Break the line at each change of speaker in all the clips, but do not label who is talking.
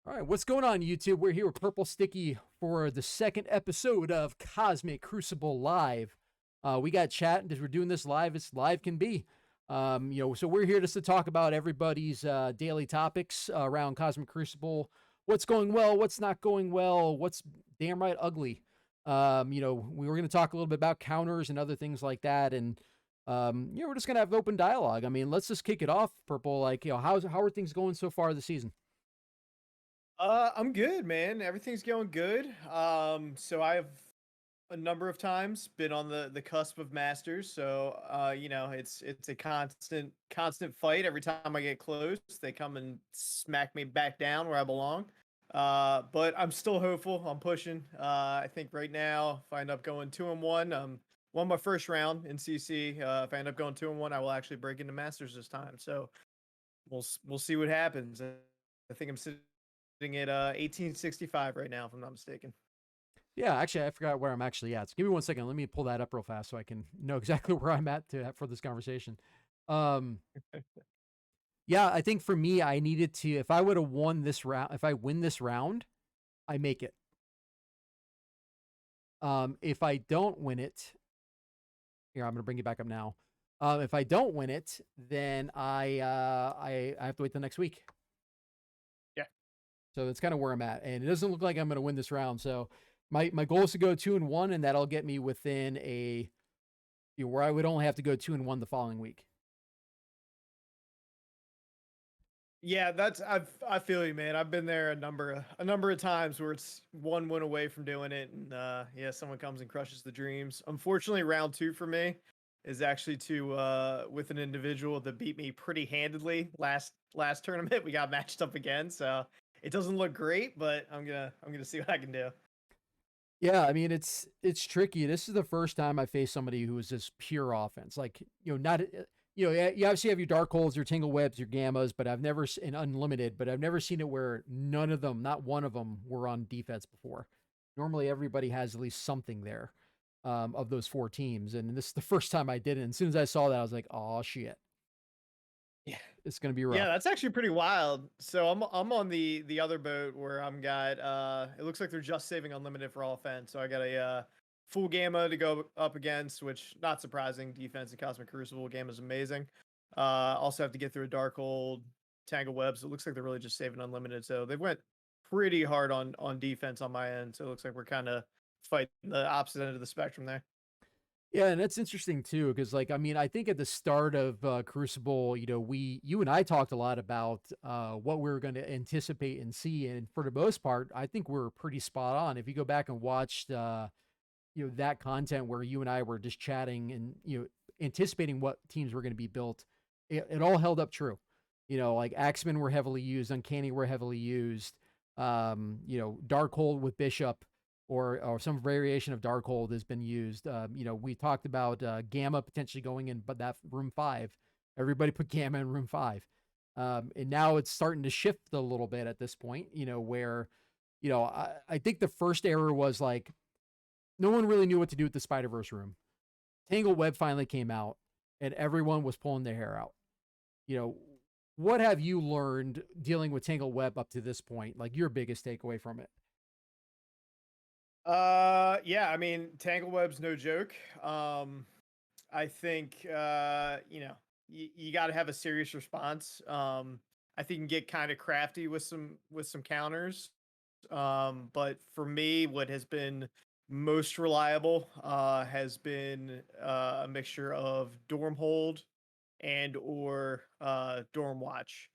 All right, what's going on, YouTube? We're here with Prplestiky for the second episode of Cosmic Crucible Live. We got chat as we're doing this live as live can be. So we're here just to talk about everybody's daily topics around Cosmic Crucible. What's going well? What's not going well? What's damn right ugly? We were going to talk a little bit about counters and other things like that, and we're just going to have open dialogue. I mean, let's just kick it off, Purple. Like, how are things going so far this season?
I'm good, man. Everything's going good. So I've a number of times been on the cusp of masters. So it's a constant fight. Every time I get close, they come and smack me back down where I belong. But I'm still hopeful. I'm pushing. I think right now, if I end up going 2-1, won my first round in CC. If I end up going 2-1, I will actually break into masters this time. So we'll see what happens. I think I'm sitting at 1865 right now, if I'm not mistaken.
Yeah, actually, I forgot where I'm actually at. So give me 1 second. Let me pull that up real fast so I can know exactly where I'm at for this conversation. Um, yeah, I think for me, I needed to. If I would have won this round, if I win this round, I make it. If I don't win it, here I'm gonna bring you back up now. If I don't win it, then I have to wait till next week.
Yeah.
So that's kind of where I'm at, and it doesn't look like I'm gonna win this round. So my goal is to go 2-1, and that'll get me within where I would only have to go 2-1 the following week.
Yeah, I feel you, man. I've been there a number of times where it's one win away from doing it, and yeah, someone comes and crushes the dreams. Unfortunately, round two for me is actually to with an individual that beat me pretty handedly last tournament. We got matched up again, so it doesn't look great, but I'm gonna see what I can do.
Yeah, I mean it's tricky. This is the first time I faced somebody who was just pure offense. Like, not you obviously have your dark holes, your tangle webs, your gammas, but I've never in unlimited, but I've never seen it where none of them, not one of them, were on defense before. Normally, everybody has at least something there of those four teams, and this is the first time I did it. And as soon as I saw that, I was like, "Oh shit,
Yeah.
it's gonna be
Yeah,
rough."
that's actually pretty wild. So I'm on the other boat where I'm got it looks like they're just saving unlimited for all offense. So I got a full gamma to go up against, which not surprising. Defense and Cosmic Crucible game is amazing. Also have to get through a dark hold, tangle webs. It looks like they're really just saving unlimited. So they went pretty hard on defense on my end. So it looks like we're kind of fighting the opposite end of the spectrum there.
Yeah, and that's interesting too, because like I mean, I think at the start of Crucible, you and I talked a lot about what we were going to anticipate and see, and for the most part, I think we are pretty spot on. If you go back and watched, that content where you and I were just chatting and anticipating what teams were going to be built, it all held up true. Like Axemen were heavily used, Uncanny were heavily used. Darkhold with Bishop or some variation of Darkhold has been used. We talked about Gamma potentially going in, but that room 5. Everybody put Gamma in room 5. And now it's starting to shift a little bit at this point, where, I think the first error was like, no one really knew what to do with the Spider-Verse room. Tangle Web finally came out, and everyone was pulling their hair out. What have you learned dealing with Tangle Web up to this point? Like your biggest takeaway from it?
Yeah, I mean, tangle web's no joke. I think you got to have a serious response. I think you can get kind of crafty with some counters. But for me, what has been most reliable has been a mixture of dorm hold and or dorm watch.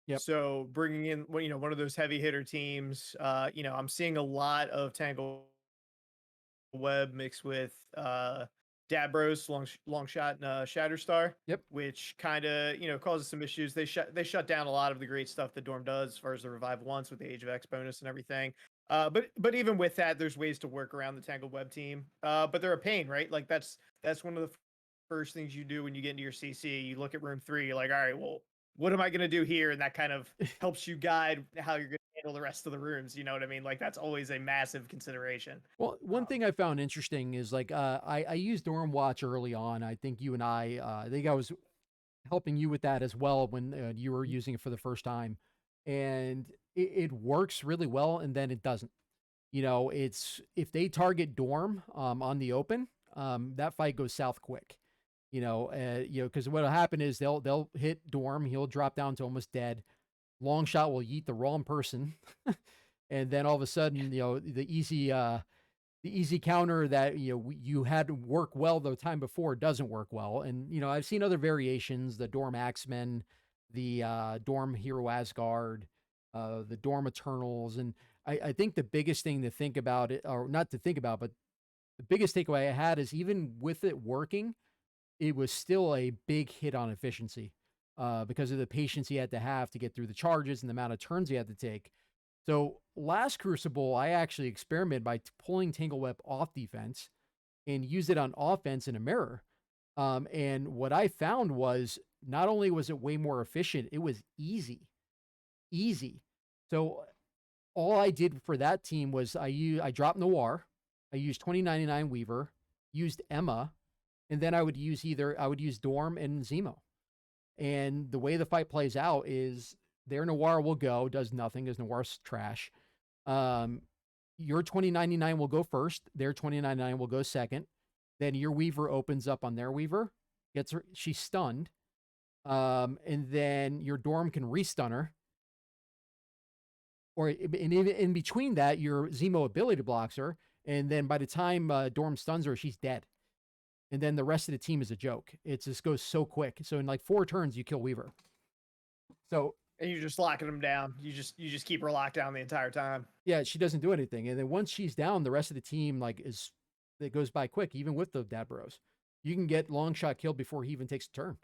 Yep.
So bringing in one of those heavy hitter teams, I'm seeing a lot of tangle web mixed with Dabros, long shot, and Shatterstar,
Yep.
which kind of causes some issues. They shut down a lot of the great stuff that Dorm does as far as the revive once with the Age of X bonus and everything. But even with that, there's ways to work around the Tangled Web team. But they're a pain, right? Like that's one of the first things you do when you get into your CC. You look at room 3, you're like, all right, well, what am I going to do here? And that kind of helps you guide how you're going to handle the rest of the rooms. You know what I mean? Like that's always a massive consideration.
Well, one thing I found interesting is like I used Dorm Watch early on. I think you and I think I was helping you with that as well when you were using it for the first time. And it works really well, and then it doesn't. You know, it's if they target Dorm on the open, that fight goes south quick. Because what'll happen is they'll hit Dorm, he'll drop down to almost dead. Long shot will yeet the wrong person, and then all of a sudden, the easy counter that you had work well the time before doesn't work well. And I've seen other variations: the Dorm Axemen, the Dorm Hero Asgard, the Dorm Eternals, and I think the biggest thing to think about it, or not to think about, but the biggest takeaway I had is even with it working, it was still a big hit on efficiency because of the patience he had to have to get through the charges and the amount of turns he had to take. So last Crucible, I actually experimented by pulling Tangle Web off defense and use it on offense in a mirror. And what I found was not only was it way more efficient, it was easy. So all I did for that team was I dropped Noir, I used 2099 Weaver, used Emma, and then I would use Dorm and Zemo. And the way the fight plays out is their Noir will go, does nothing because Noir's trash. Um, your 2099 will go first, their 2099 will go second. Then your Weaver opens up on their Weaver, gets her, she's stunned. And then your Dorm can restun her. Or and even in between that, your Zemo ability blocks her. And then by the time Dorm stuns her, she's dead. And then the rest of the team is a joke. It just goes so quick. So in like 4 turns, you kill Weaver. So
And you're just locking them down. You just keep her locked down the entire time.
yeah, she doesn't do anything. And then once she's down, the rest of the team it goes by quick, even with the Dad Bros. You can get long shot killed before he even takes a turn.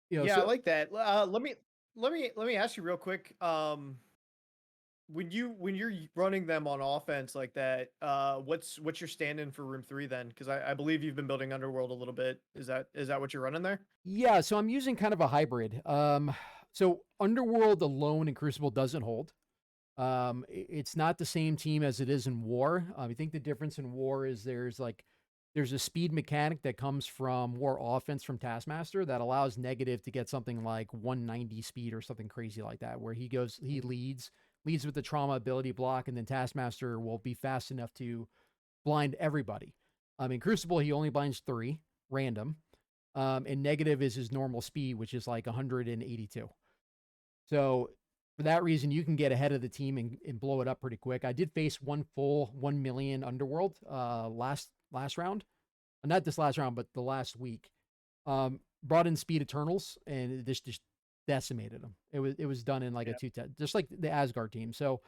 Yeah, I
So
like that. Let me ask you real quick. When you're running them on offense like that, what's your stand-in for Room 3 then? Because I believe you've been building Underworld a little bit. Is that what you're running there?
yeah, so I'm using kind of a hybrid. So Underworld alone in Crucible doesn't hold. It's not the same team as it is in War. I think the difference in War is there's a speed mechanic that comes from War offense from Taskmaster that allows Negative to get something like 190 speed or something crazy like that, where he leads with the trauma ability block, and then Taskmaster will be fast enough to blind everybody. In Crucible, he only blinds 3 random, and Negative is his normal speed, which is like 182. So for that reason, you can get ahead of the team and blow it up pretty quick. I did face one full 1 million Underworld last round. Not this last round, but the last week. Brought in Speed Eternals, and this just decimated them. It was done in like a
Yeah.
210, just like the Asgard team. So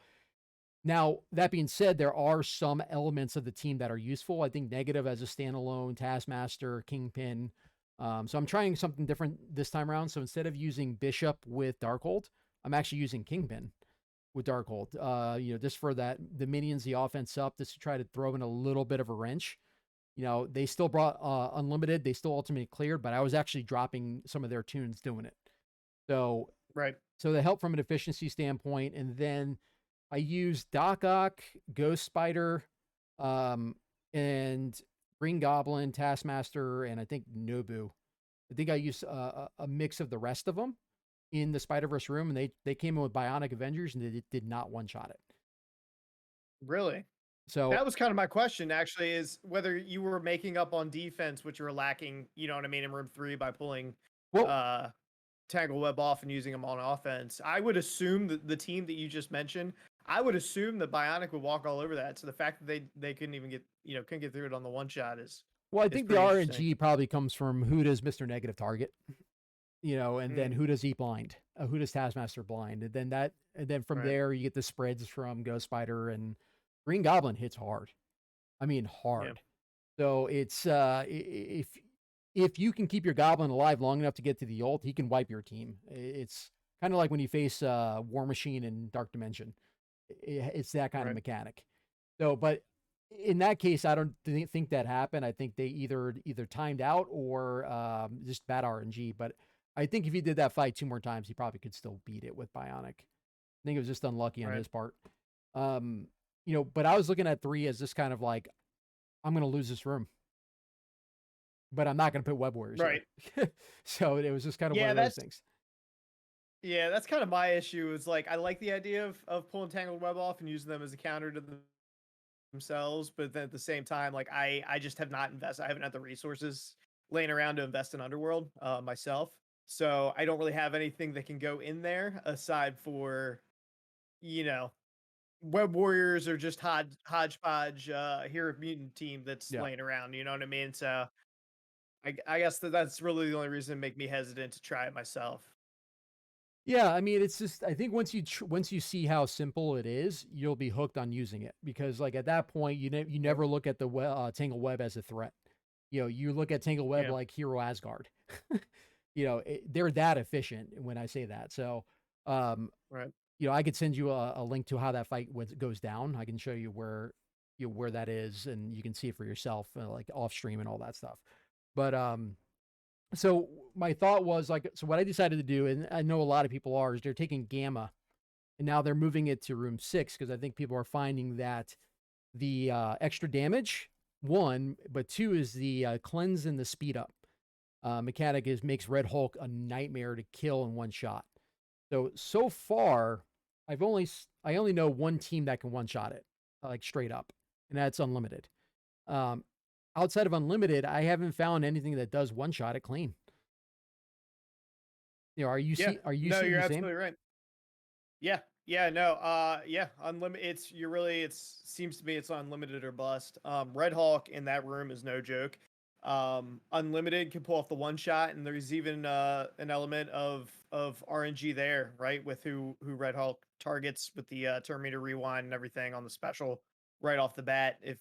now that being said, there are some elements of the team that are useful. I think Negative as a standalone, Taskmaster, Kingpin. So I'm trying something different this time around. So instead of using Bishop with Darkhold, I'm actually using Kingpin with Darkhold. Just for that the minions, the offense up, just to try to throw in a little bit of a wrench. They still brought Unlimited. They still ultimately cleared, but I was actually dropping some of their tunes doing it. So
Right.
so they help from an efficiency standpoint. And then I use Doc Ock, Ghost Spider, and Green Goblin, Taskmaster, and I think Nobu. I think I used a mix of the rest of them in the Spider-Verse room, and they came in with Bionic Avengers, and they did not one-shot it.
Really?
So,
That was kind of my question, actually, is whether you were making up on defense, which you were lacking, you know what I mean, in Room 3 by pulling
well,
uh Tangle Web off and using them on offense. I would assume that the team that you just mentioned, I would assume that Bionic would walk all over that. So the fact that they couldn't even get, couldn't get through it on the one shot
I
is
think the
pretty interesting.
RNG probably comes from who does Mr. Negative target, and then
Mm,
who does he blind, who does Taskmaster blind, and then from
right.
there you get the spreads from Ghost Spider and Green Goblin hits hard. I mean,
Yeah.
hard. So it's if you can keep your goblin alive long enough to get to the ult, he can wipe your team. It's kind of like when you face War Machine in Dark Dimension. It's that kind of
Right.
mechanic. So, but in that case, I don't think that happened. I think they either timed out or just bad RNG. But I think if he did that fight 2 more times, he probably could still beat it with Bionic. I think it was just unlucky on
Right.
his part. Um, but I was looking at 3 as just kind of like, I'm going to lose this room, but I'm not going to put Web Warriors here.
Right.
So it was just kind of one
Yeah,
of those
that's
things.
Yeah, that's kind of my issue. Is like I like the idea of pulling tangled web off and using them as a counter to themselves, but then at the same time, like I just have not invested. I haven't had the resources laying around to invest in Underworld myself, so I don't really have anything that can go in there aside for you know Web Warriors or just hodgepodge Hero Mutant team that's
Yeah.
laying around. You know what I mean? So I guess that's really the only reason to make me hesitant to try it myself.
Yeah, I mean, it's just I think once you see how simple it is, you'll be hooked on using it because like at that point you
Yep.
never look at the Tangle Web as a threat. You look at Tangle Web
Yeah.
like Hero Asgard. They're that efficient when I say that. So, um,
Right.
I could send you a link to how that fight goes down. I can show you where that is, and you can see it for yourself, like off stream and all that stuff. But so my thought was like, so what I decided to do, and I know a lot of people are, is they're taking Gamma and now they're moving it to room 6 because I think people are finding that the extra damage, one, but two is the cleanse and the speed up mechanic makes Red Hulk a nightmare to kill in one shot. So far, I only know one team that can one shot it like straight up, and that's Unlimited. Um, Outside of Unlimited, I haven't found anything that does one shot it clean.
Yeah.
Are you
No,
seeing
you're
the same?
absolutely right. Yeah. Yeah, no, yeah, unlimited it's seems to me it's unlimited or bust. Red Hawk in that room is no joke. Unlimited can pull off the one shot, and there's even an element of RNG there, right? With who Red Hawk targets with the Terminator rewind and everything on the special right off the bat. If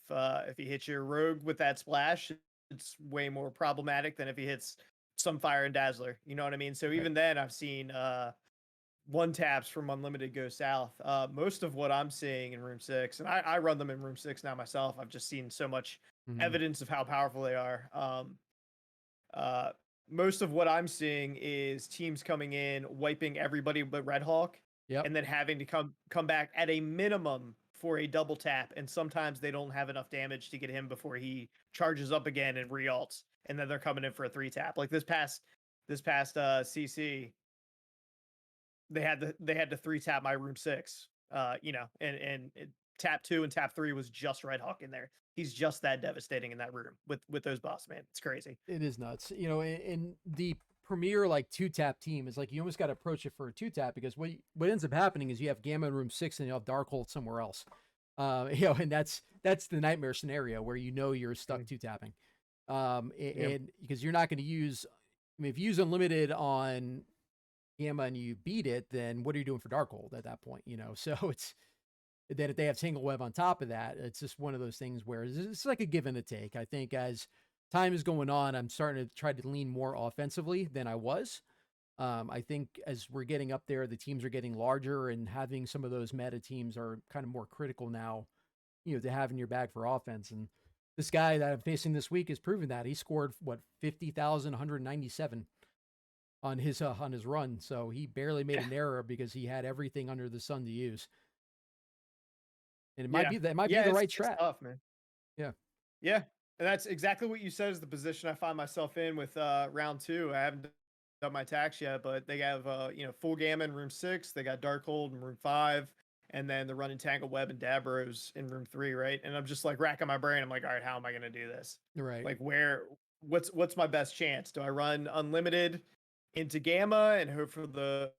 he hits your rogue with that splash, it's way more problematic than if he hits some fire and dazzler. You know what I mean? So
Right.
even then I've seen one taps from unlimited go south. Most of what I'm seeing in room 6, and I run them in room 6 now myself. I've just seen so much
Mhm.
evidence of how powerful they are. Uh, Most of what I'm seeing is teams coming in, wiping everybody but Red Hawk,
Yep.
and then having to come back at a minimum for a double tap. And sometimes they don't have enough damage to get him before he charges up again and re-alts, and then they're coming in for a 3 tap. Like this past CC, they had to 3 tap my room 6. Tap 2 and tap 3 was just Red Hawk in there. He's just that devastating in that room with those boss man. It's crazy.
It is nuts. In the premier like two tap team is like you almost got to approach it for a two tap because what ends up happening is you have Gamma in room 6 and you have Darkhold somewhere else. And that's the nightmare scenario where you're stuck
Mm.
two tapping.
Yep.
And because you're not going to use, I mean, if you use unlimited on Gamma and you beat it, then what are you doing for Darkhold at that point? So it's then if they have single web on top of that, it's just one of those things where it's like a give and a take. I think as time is going on, I'm starting to try to lean more offensively than I was. I think as we're getting up there, the teams are getting larger, and having some of those meta teams are kind of more critical now, to have in your bag for offense. And this guy that I'm facing this week has proven that he scored what 50,197 on his run, so he barely made
Yeah.
an error because he had everything under the sun to use. And
Yeah.
it might be
Yeah,
the
it's
right
it's
strat.
tough, man.
Yeah.
Yeah, and that's exactly what you said is the position I find myself in with round 2. I haven't done my tax yet, but they have full gamma in room 6. They got Darkhold in room 5, and then they're running Tangle Web and Dabros in room 3, right? And I'm just like racking my brain. I'm like, all right, how am I going to do this?
Right.
Like, what's my best chance? Do I run unlimited into gamma and hope for the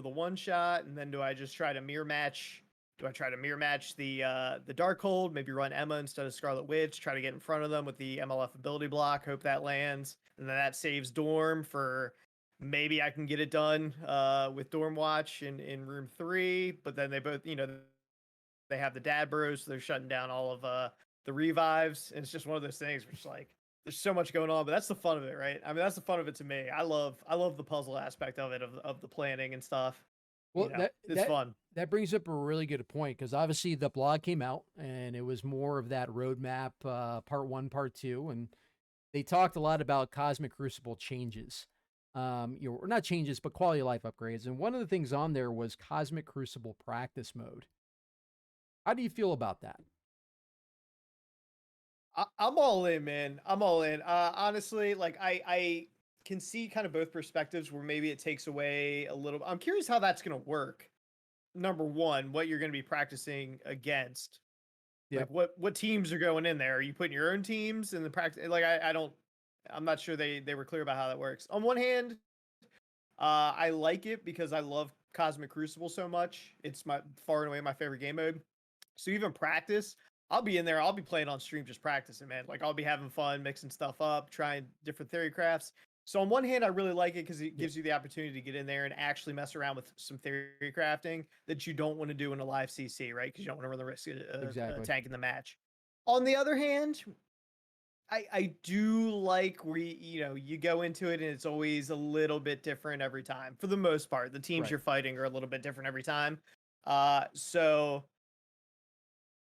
one shot, and then do I just try to mirror match? Do I try to mirror match the Darkhold? Maybe run Emma instead of Scarlet Witch. Try to get in front of them with the MLF ability block. Hope that lands, and then that saves Dorm for maybe I can get it done with Dorm Watch in room 3. But then they both they have the Dad Bros, so they're shutting down all of the revives, and it's just one of those things where it's like there's so much going on, but that's the fun of it, right? I mean, that's the fun of it to me. I love the puzzle aspect of it, of the planning and stuff.
Well,
It's fun.
that brings up a really good point because obviously the blog came out and it was more of that roadmap, part one, part two, and they talked a lot about Cosmic Crucible changes. Or not changes, but quality of life upgrades. And one of the things on there was Cosmic Crucible practice mode. How do you feel about that?
I'm all in, man. I'm all in. Honestly, like I can see kind of both perspectives where maybe it takes away a little. I'm curious how that's going to work. Number one, what you're going to be practicing against. Like
Yep.
what teams are going in there? Are you putting your own teams in the practice? Like I don't. I'm not sure they were clear about how that works. On one hand, I like it because I love Cosmic Crucible so much. It's my far and away my favorite game mode. So even practice, I'll be in there. I'll be playing on stream, just practicing, man. Like I'll be having fun, mixing stuff up, trying different theory crafts. So on one hand, I really like it because it
Yep.
gives you the opportunity to get in there and actually mess around with some theory crafting that you don't want to do in a live CC, right? Because you don't want to run the risk of
Exactly.
tanking the match. On the other hand, I do like where you go into it and it's always a little bit different every time. For the most part, the teams
Right.
you're fighting are a little bit different every time. So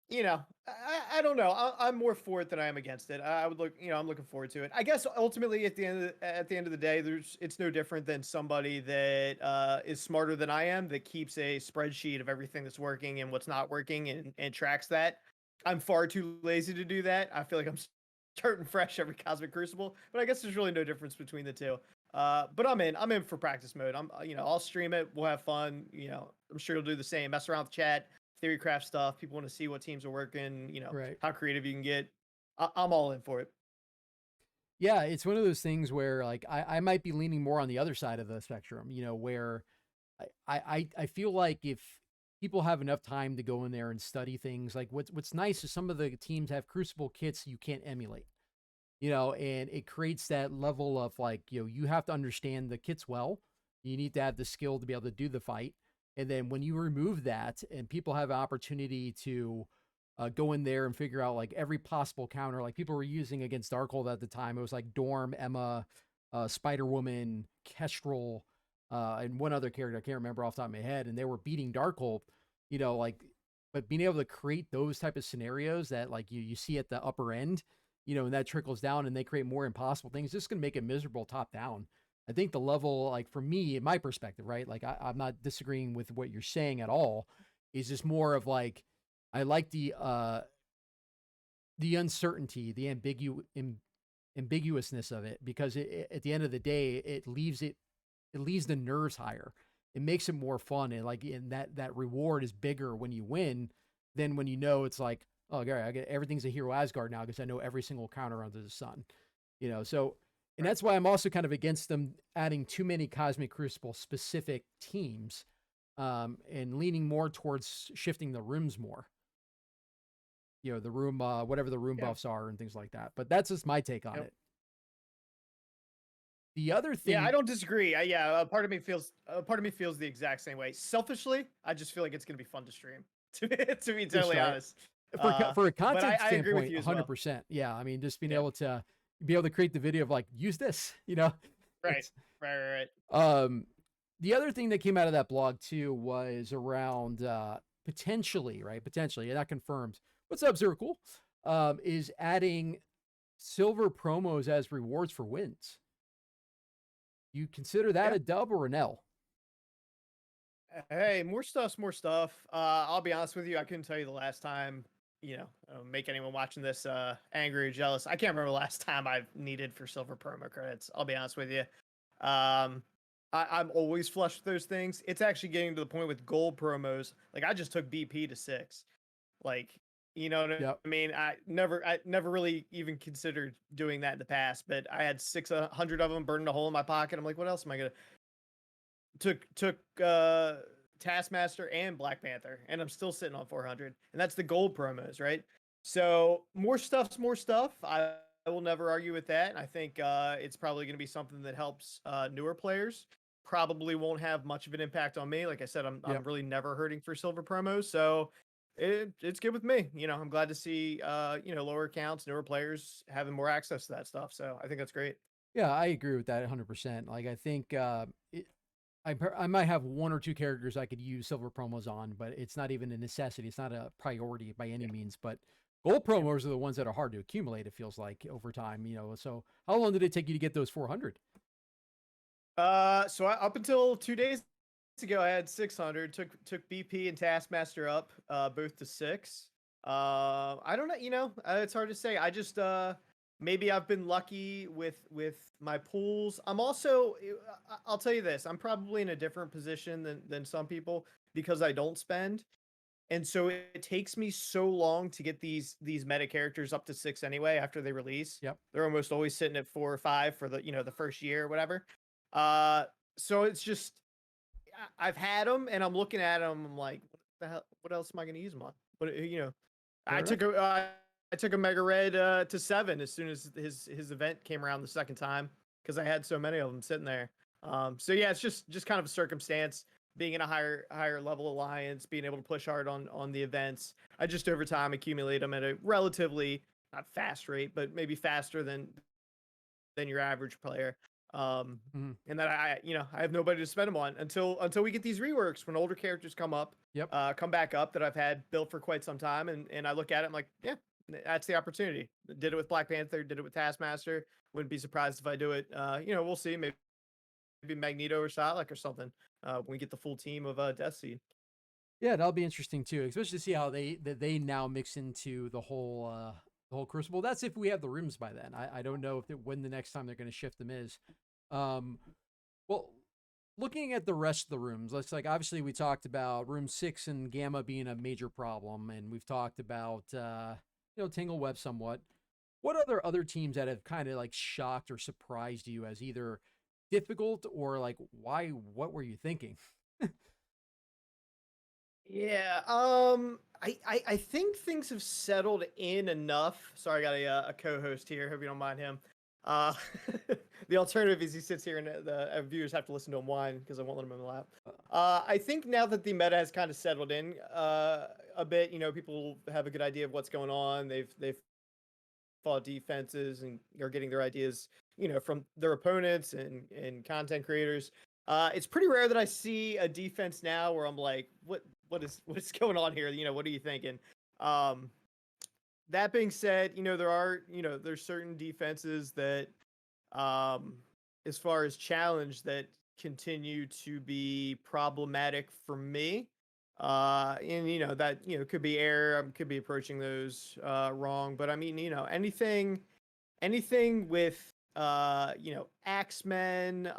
I don't know. I'm more for it than I am against it. I would look, I'm looking forward to it. I guess ultimately at the end of the day, it's no different than somebody that is smarter than I am that keeps a spreadsheet of everything that's working and what's not working and tracks that. I'm far too lazy to do that. I feel like I'm starting fresh every Cosmic Crucible, but I guess there's really no difference between the two. But I'm in for practice mode. I'll stream it. We'll have fun. I'm sure you'll do the same. Mess around with chat, theory craft stuff. People want to see what teams are working,
Right.
how creative you can get. I'm all in for it.
Yeah, it's one of those things where like I might be leaning more on the other side of the spectrum, where I feel like if people have enough time to go in there and study things, like what's nice is some of the teams have crucible kits you can't emulate, and it creates that level of like, you have to understand the kits well. You need to have the skill to be able to do the fight. And then when you remove that and people have an opportunity to go in there and figure out like every possible counter, like people were using against Darkhold at the time, it was like Dorm, Emma, Spider Woman, Kestrel, and one other character I can't remember off the top of my head, and they were beating Darkhold, like, but being able to create those type of scenarios that like you see at the upper end, and that trickles down and they create more impossible things, just going to make it miserable top down. I think the level, like for me, in my perspective, right? Like I'm not disagreeing with what you're saying at all. Is just more of like I like the uncertainty, the ambiguousness of it, because at the end of the day, it leaves the nerves higher. It makes it more fun, and like in that reward is bigger when you win than when it's like, oh, Gary, I get everything's a hero Asgard now because I know every single counter under the sun. So and
Right.
that's why I'm also kind of against them adding too many Cosmic Crucible specific teams, and leaning more towards shifting the rooms more. The room, whatever the room
Yeah.
buffs are and things like that. But that's just my take on
Yep.
it. The other
Yeah, I
thing,
don't disagree. Yeah, part of me feels the exact same way. Selfishly, I just feel like it's gonna be fun to stream. To be
just
totally honest,
for a
but I,
content
I agree with
standpoint,
you as well.
100%. Yeah, I mean, just being
Yeah.
able to create the video of like use this,
Right.
it's
Right.
um the other thing that came out of that blog too was around potentially, right? Potentially, not confirmed. What's up, Zirkle? Is adding silver promos as rewards for wins. You consider that
Yeah.
a dub or an L?
Hey, more stuff's more stuff. I'll be honest with you. I couldn't tell you the last time, make anyone watching this angry or jealous. I can't remember the last time I've needed for silver promo credits. I'll be honest with you. I'm always flush with those things. It's actually getting to the point with gold promos. Like I just took BP to 6. Like, you know what
Yep.
I mean? I never really even considered doing that in the past, but I had 600 of them burning a hole in my pocket. I'm like, what else am I gonna took Taskmaster and Black Panther, and I'm still sitting on 400, and that's the gold promos, right? So more stuff's more stuff. I will never argue with that. I think it's probably going to be something that helps newer players. Probably won't have much of an impact on me. Like I said, I'm
Yep.
really never hurting for silver promos, so it's good with me. I'm glad to see lower accounts, newer players having more access to that stuff. So I think that's great.
Yeah, I agree with that 100%. Like I think I might have one or two characters I could use silver promos on, but it's not even a necessity. It's not a priority by any
Yeah.
means. But gold
Yeah.
promos are the ones that are hard to accumulate. It feels like over time. So how long did it take you to get those 400?
Up until 2 days ago, I had 600. Took BP and Taskmaster up, both to 6. I don't know. It's hard to say. I just maybe I've been lucky with my pools. I'm also I'll tell you this, I'm probably in a different position than some people because I don't spend. And so it takes me so long to get these meta characters up to 6 anyway after they release.
Yep.
They're almost always sitting at 4 or 5 for the, the first year or whatever. Uh so it's just I've had them and I'm looking at them. I'm like, what the hell? What else am I going to use them on? But I
Fair enough.
took a I took a Mega Red to 7 as soon as his event came around the second time because I had so many of them sitting there. So yeah, it's just kind of a circumstance. Being in a higher level alliance, being able to push hard on the events. I just over time accumulate them at a relatively not fast rate, but maybe faster than your average player. Um,
Mhm.
and that I have nobody to spend them on until we get these reworks when older characters
Yep.
come back up that I've had built for quite some time, and I look at it, I'm like, yeah, that's the opportunity. Did it with Black Panther, did it with Taskmaster. Wouldn't be surprised if I do it. We'll see. Maybe Magneto or Psylocke or something. When we get the full team of Death Seed.
Yeah, that'll be interesting too, especially to see how they now mix into the whole Crucible. That's if we have the rooms by then. I don't know if when the next time they're going to shift them is. Um, well, looking at the rest of the rooms, let's like obviously we talked about room 6 and Gamma being a major problem, and we've talked about Tangle Web somewhat. What other teams that have kind of like shocked or surprised you as either difficult or like why? What were you thinking?
Yeah, I think things have settled in enough. Sorry, I got a co-host here. Hope you don't mind him. Uh, the alternative is he sits here and the viewers have to listen to him whine because I won't let him in the lap. I think now that the meta has kind of settled in a bit, people have a good idea of what's going on. They've fought defenses and are getting their ideas, from their opponents and content creators. It's pretty rare that I see a defense now where I'm like, what is going on here? What are you thinking? Um, that being said, there's certain defenses that, um, as far as challenge, that continue to be problematic for me. And that could be error. Could be approaching those wrong, but I mean, anything with Axemen,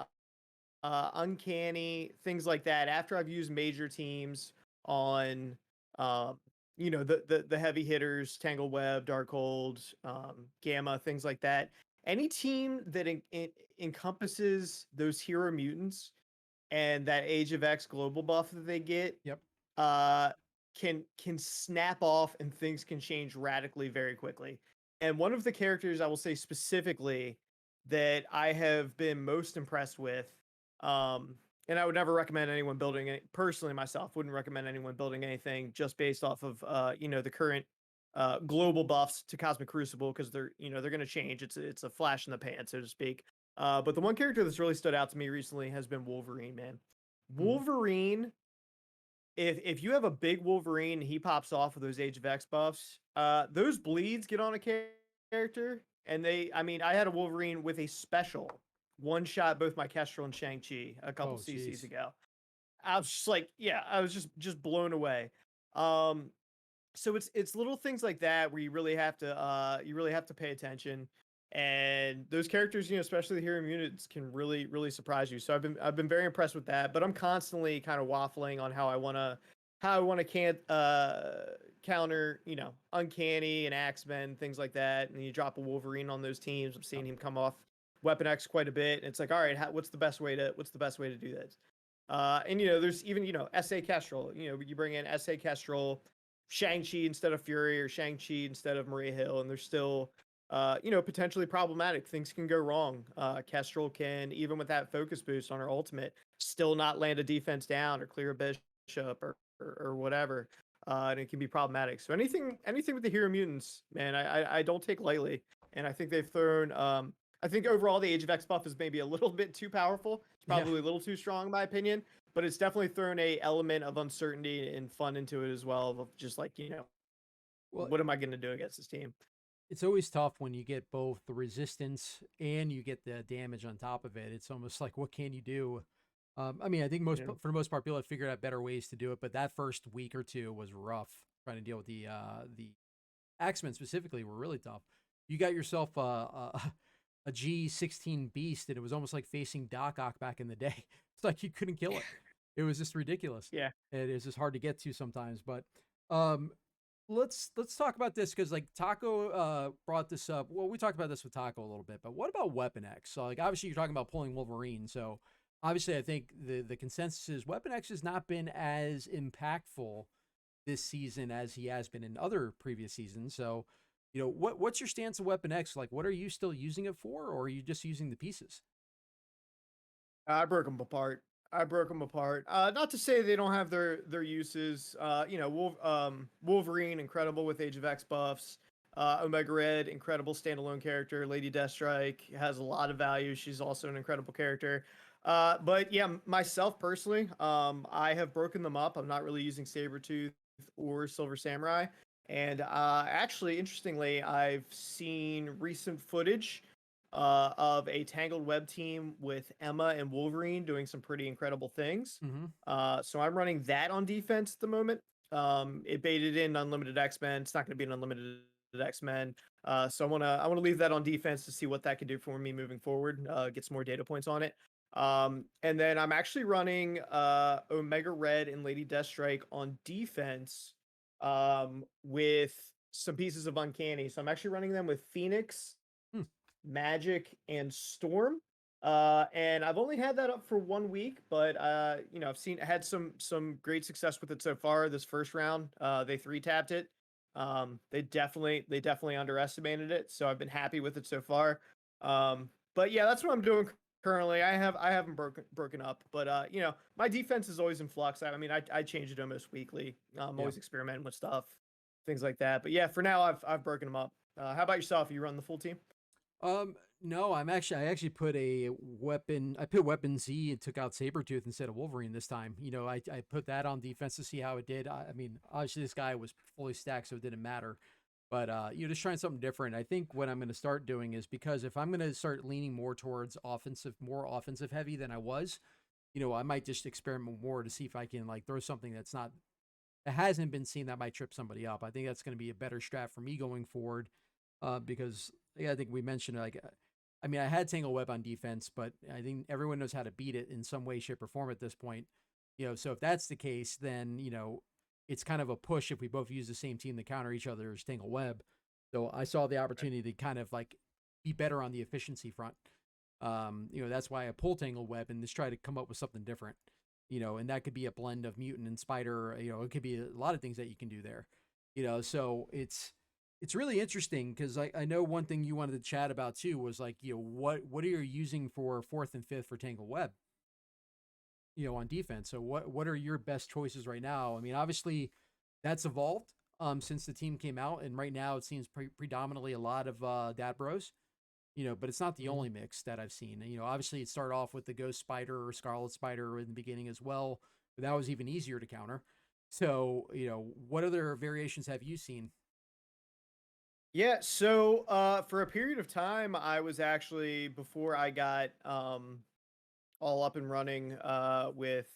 uncanny things like that. After I've used major teams on, um, the heavy hitters, Tangle Web, Darkhold, Gamma, things like that. Any team that encompasses those hero mutants and that Age of X global buff that they get,
Yep.
uh, can snap off and things can change radically very quickly. And one of the characters I will say specifically that I have been most impressed with, um, and I would never recommend anyone building it personally myself, wouldn't recommend anyone building anything just based off of the current global buffs to Cosmic Crucible because they're going to change. It's a flash in the pan, so to speak. But the one character that's really stood out to me recently has been Wolverine, man.
Mhm.
Wolverine, if you have a big Wolverine and he pops off with those Age of X buffs, those bleeds get on a character, and I mean, I had a Wolverine with a special one shot both my Kestrel and Shang-Chi a couple
Oh,
CCs
jeez.
ago. I was just like, yeah, I was just blown away. Um, so it's little things like that where you really have to pay attention, and those characters, especially the hero units, can really surprise you. So I've been very impressed with that, but I'm constantly kind of waffling on how I want to counter, uncanny and Axemen, things like that. And you drop a Wolverine on those teams. I'm
Yep.
seeing him come off Weapon X quite a bit, and it's like, all right, what's the best way to do this? And there's even SA Kestrel. You bring in SA Kestrel, Shang-Chi instead of Fury, or Shang-Chi instead of Maria Hill, and they're still potentially problematic. Things can go wrong. Kestrel can, even with that focus boost on her ultimate, still not land a defense down or clear a bishop or whatever. And it can be problematic. So anything with the hero mutants, man, I don't take lightly. And I think they've thrown I think overall the Age of X buff is maybe a little bit too powerful. It's
Yeah.
probably a little too strong in my opinion, but it's definitely thrown a element of uncertainty and fun into it as well. Of just like,
Well,
what am I going to do against this team?
it's always tough when you get both the resistance and you get the damage on top of it. It's almost like, what can you do? I mean, I think
You know?
for the most part, people have figured out better ways to do it, but that first week or two was rough trying to deal with the Axemen specifically were really tough. you got yourself a G16 beast, and it was almost like facing Doc Ock back in the day. It's like you couldn't kill it. It was just ridiculous.
Yeah.
It is just hard to get to sometimes. But um, let's talk about this because like Taco brought this up. Well, we talked about this with Taco a little bit, but what about Weapon X? So like obviously you're talking about pulling Wolverine. So obviously I think the consensus is Weapon X has not been as impactful this season as he has been in other previous seasons. So, what's your stance on Weapon X? Like, what are you still using it for, or are you just using the pieces?
I broke them apart. I broke them apart. Not to say they don't have their uses. Wolverine, incredible with Age of X buffs. Omega Red, incredible standalone character. Lady Deathstrike has a lot of value. She's also an incredible character. But yeah, myself personally, I have broken them up. I'm not really using Sabretooth or Silver Samurai. And actually, interestingly, I've seen recent footage of a Tangled Web team with Emma and Wolverine doing some pretty incredible things.
Mm-hmm.
So I'm running that on defense at the moment. It baited in Unlimited X-Men. It's not going to be an Unlimited X-Men. So I wanna leave that on defense to see what that can do for me moving forward. Get some more data points on it. And then I'm actually running Omega Red and Lady Deathstrike on defense with some pieces of Uncanny. So I'm actually running them with Phoenix,
Hmm.
Magic, and Storm. And I've only had that up for 1 week, but I've had some great success with it so far. This first round, they three tapped it. They definitely underestimated it, so I've been happy with it so far. But yeah, that's what I'm doing currently. I haven't broken up, but my defense is always in flux. I change it almost weekly. I'm
Yeah.
always experimenting with stuff, things like that. But yeah, for now I've broken them up. How about yourself? You run the full team?
No, I actually put a weapon. I put Weapon Z and took out Sabretooth instead of Wolverine this time. I put that on defense to see how it did. I mean, obviously this guy was fully stacked, so it didn't matter. But just trying something different. I think what I'm going to start doing is because if I'm going to start leaning more towards more offensive heavy than I was, I might just experiment more to see if I can like throw something that hasn't been seen that might trip somebody up. I think that's going to be a better strat for me going forward. Because yeah, I think we mentioned like, I had Tangle Web on defense, but I think everyone knows how to beat it in some way, shape, or form at this point. So if that's the case, then it's kind of a push if we both use the same team to counter each other's Tangle Web. So I saw the opportunity to kind of like be better on the efficiency front. That's why I pull Tangle Web and just try to come up with something different. And that could be a blend of mutant and spider. It could be a lot of things that you can do there. So it's really interesting because I know one thing you wanted to chat about too was like, what are you using for fourth and fifth for Tangle Web, on defense. So what are your best choices right now? I mean, obviously that's evolved since the team came out, and right now it seems predominantly a lot of Dad Bros. But it's not the
Mhm.
only mix that I've seen. Obviously it started off with the Ghost Spider or Scarlet Spider in the beginning as well, but that was even easier to counter. So, what other variations have you seen?
Yeah, so for a period of time, I was actually before I got all up and running with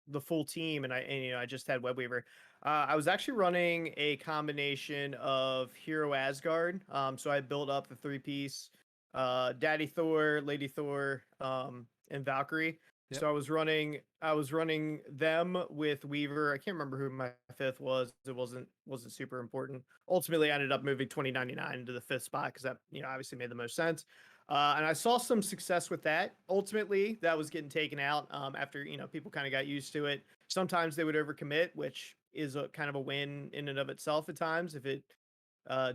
the full team, and I just had Web Weaver. I was actually running a combination of Hero Asgard. So I built up the three piece, Daddy Thor, Lady Thor, and Valkyrie.
Yep.
So I was running them with Weaver. I can't remember who my fifth was. It wasn't super important. Ultimately, I ended up moving 2099 into the fifth spot because that obviously made the most sense. And I saw some success with that. Ultimately, that was getting taken out after people kind of got used to it. Sometimes they would overcommit, which is a kind of a win in and of itself at times if it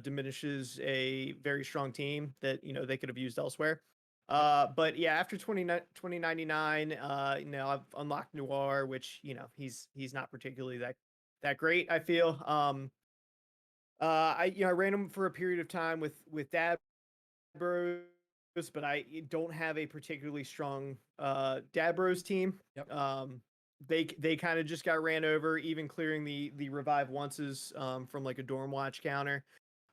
diminishes a very strong team that they could have used elsewhere.
Yep.
But yeah, after 2099, I've unlocked Noir, which he's not particularly that great. I feel. I ran him for a period of time with Dad Bros, but I don't have a particularly strong Dad Bros team.
Yep.
They kind of just got ran over, even clearing the revive onces from like a dorm watch counter.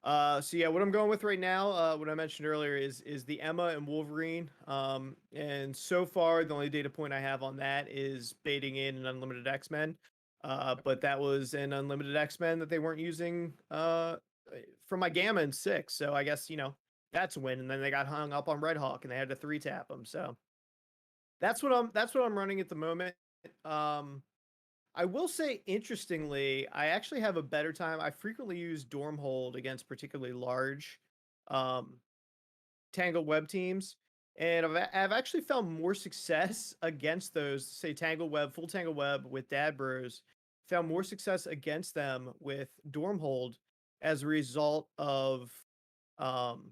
So yeah, what I'm going with right now, what I mentioned earlier is the Emma and Wolverine. And so far the only data point I have on that is baiting in an Unlimited X-Men.
Yep.
But that was an Unlimited X-Men that they weren't using from my Gamma in 6. So I guess, that's a win. And then they got hung up on Red Hawk and they had to 3-tap them. So that's what I'm running at the moment. Um, I will say, interestingly, I actually have a better time. I frequently use Dorm Hold against particularly large um, Tangled Web teams, and I've actually found more success against those, say Tangled Web, full Tangled Web with Dad Bros. Found more success against them with Dorm Hold as a result of um,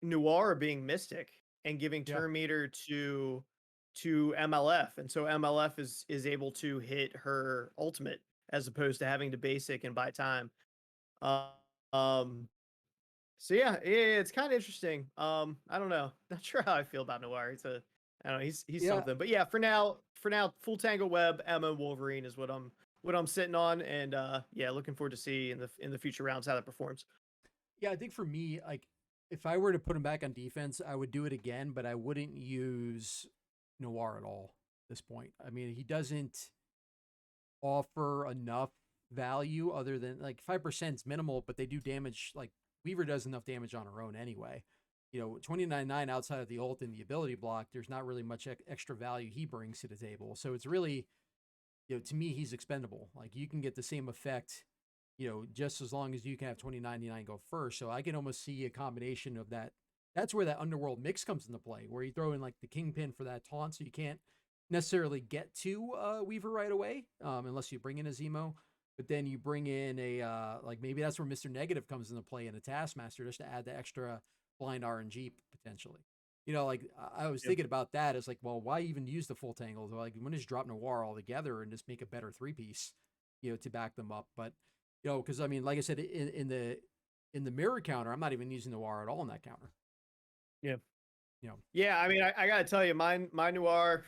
Noir being Mystic and giving
Yeah.
turn meter to MLF, and so MLF is able to hit her ultimate as opposed to having to basic and buy time. Uh, um, so yeah, it's kind of interesting. I don't know, not sure how I feel about Noir. I don't know, he's
Yeah.
something. But yeah, for now, full Tangle Web, Emma Wolverine is what I'm sitting on, and yeah, looking forward to see in the future rounds how that performs.
Yeah, I think for me, like if I were to put him back on defense, I would do it again, but I wouldn't use Noir at all at this point. I mean, he doesn't offer enough value other than like 5% is minimal, but they do damage. Like Weaver does enough damage on her own anyway. 29.9 outside of the ult and the ability block, there's not really much extra value he brings to the table. So it's really, to me, he's expendable. Like you can get the same effect, just as long as you can have 2099 go first. So I can almost see a combination of that. That's where that underworld mix comes into play, where you throw in like the kingpin for that taunt, so you can't necessarily get to Weaver right away, unless you bring in a Zemo. But then you bring in a like maybe that's where Mr. Negative comes into play in a Taskmaster just to add the extra blind RNG potentially. Like I was
Yep.
thinking about that as like, well, why even use the full tangle? Like, when just drop Noir altogether and just make a better 3-piece, to back them up. But because I mean, like I said, in the mirror counter, I'm not even using Noir at all in that counter.
Yeah.
You know,
Yeah, I mean, I gotta tell you, my Noir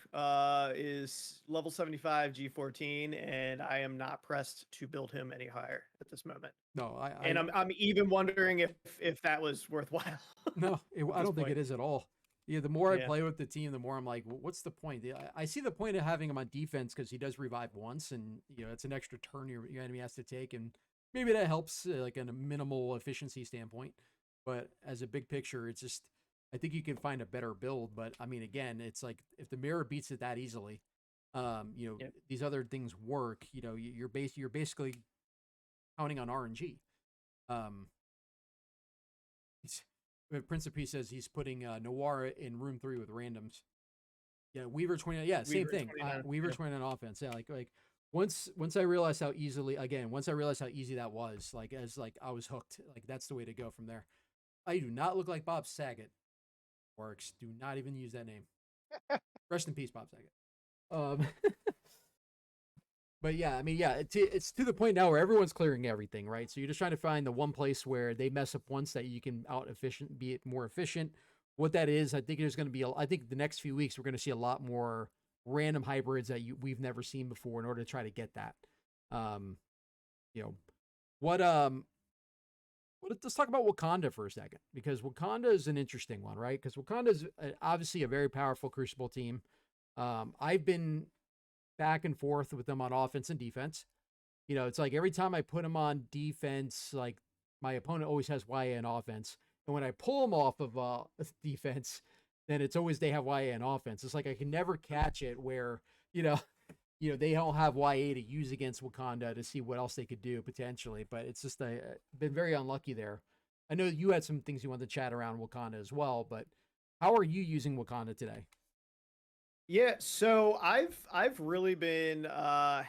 is level 75 G14, and I am not pressed to build him any higher at this moment.
no,
And I'm even wondering if that was worthwhile
no,
at
I
this
don't think
point.
it is at all. Yeah, the more I
Yeah.
play with the team, the more I'm like, what's the point? I see the point of having him on defense because he does revive once, and it's an extra turn your enemy has to take, and maybe that helps like in a minimal efficiency standpoint. But as a big picture, it's just I think you can find a better build. But I mean, again, it's like if the mirror beats it that easily,
Yeah.
these other things work. You're basically counting on RNG. Um, He's, Prince of Peace says he's putting Noir in room 3 with randoms. Yeah, Weaver 29. Yeah, same
Weaver
thing.
29.
Weaver
Yeah.
29 offense. Yeah, like once I realized how once I realized how easy that was, like as like I was hooked. Like that's the way to go from there. I do not look like Bob Saget. Works. Do not even use that name. Rest in peace, Bob Saget. Um, but yeah, I mean, yeah, it's to the point now where everyone's clearing everything, right? So you're just trying to find the one place where they mess up once that you can out efficient, be it more efficient. What that is, I think there's going to be. I think the next few weeks we're going to see a lot more random hybrids that we've never seen before in order to try to get that. Um, you know, what let's talk about Wakanda for a second because Wakanda is an interesting one, right? Because Wakanda is obviously a very powerful Crucible team. I've been back and forth with them on offense and defense. It's like every time I put them on defense, like my opponent always has YA in offense. And when I pull them off of defense, then it's always they have YA in offense. It's like I can never catch it where, you know, they don't have YA to use against Wakanda to see what else they could do potentially. But it's just been very unlucky there. I know you had some things you wanted to chat around Wakanda as well, but how are you using Wakanda today?
Yeah, so I've really been